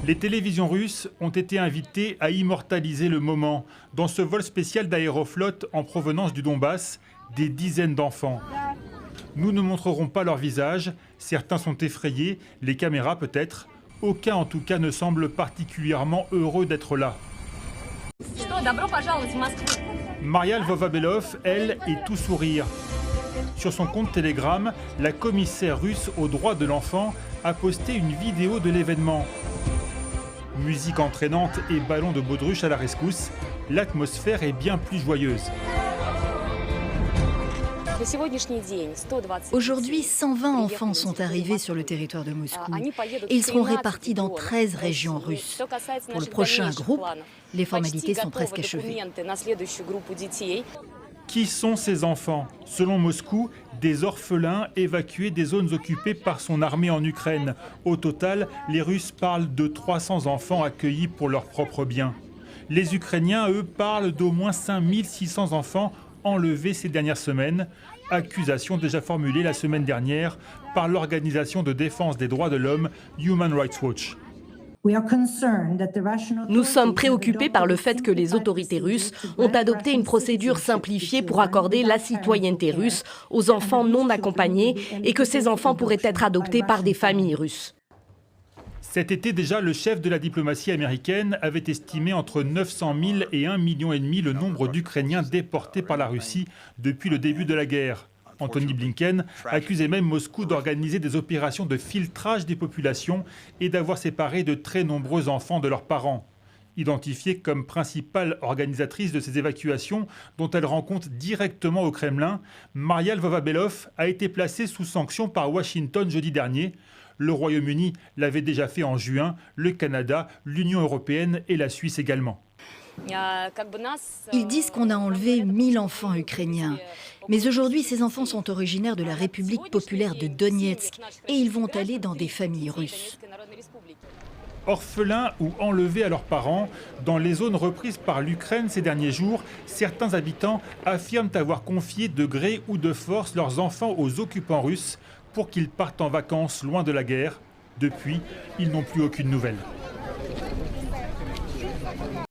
Les télévisions russes ont été invitées à immortaliser le moment. Dans ce vol spécial d'Aéroflot en provenance du Donbass, des dizaines d'enfants. Nous ne montrerons pas leur visage, certains sont effrayés, les caméras peut-être. Aucun en tout cas ne semble particulièrement heureux d'être là. Maria Lvova-Belov, elle, est tout sourire. Sur son compte Telegram, la commissaire russe aux droits de l'enfant a posté une vidéo de l'événement. Musique entraînante et ballons de baudruche à la rescousse, l'atmosphère est bien plus joyeuse. Aujourd'hui, 120 enfants sont arrivés sur le territoire de Moscou et ils seront répartis dans 13 régions russes. Pour le prochain groupe, les formalités sont presque achevées. Qui sont ces enfants? Selon Moscou, des orphelins évacués des zones occupées par son armée en Ukraine. Au total, les Russes parlent de 300 enfants accueillis pour leurs propres biens. Les Ukrainiens, eux, parlent d'au moins 5600 enfants enlevés ces dernières semaines. Accusation déjà formulée la semaine dernière par l'organisation de défense des droits de l'homme Human Rights Watch. Nous sommes préoccupés par le fait que les autorités russes ont adopté une procédure simplifiée pour accorder la citoyenneté russe aux enfants non accompagnés et que ces enfants pourraient être adoptés par des familles russes. Cet été déjà, le chef de la diplomatie américaine avait estimé entre 900 000 et 1,5 million le nombre d'Ukrainiens déportés par la Russie depuis le début de la guerre. Anthony Blinken accusait même Moscou d'organiser des opérations de filtrage des populations et d'avoir séparé de très nombreux enfants de leurs parents. Identifiée comme principale organisatrice de ces évacuations dont elle rend compte directement au Kremlin, Maria Lvova-Belov a été placée sous sanction par Washington jeudi dernier. Le Royaume-Uni l'avait déjà fait en juin, le Canada, l'Union européenne et la Suisse également. Ils disent qu'on a enlevé 1000 enfants ukrainiens. Mais aujourd'hui, ces enfants sont originaires de la République populaire de Donetsk et ils vont aller dans des familles russes. Orphelins ou enlevés à leurs parents, dans les zones reprises par l'Ukraine ces derniers jours, certains habitants affirment avoir confié de gré ou de force leurs enfants aux occupants russes pour qu'ils partent en vacances loin de la guerre. Depuis, ils n'ont plus aucune nouvelle.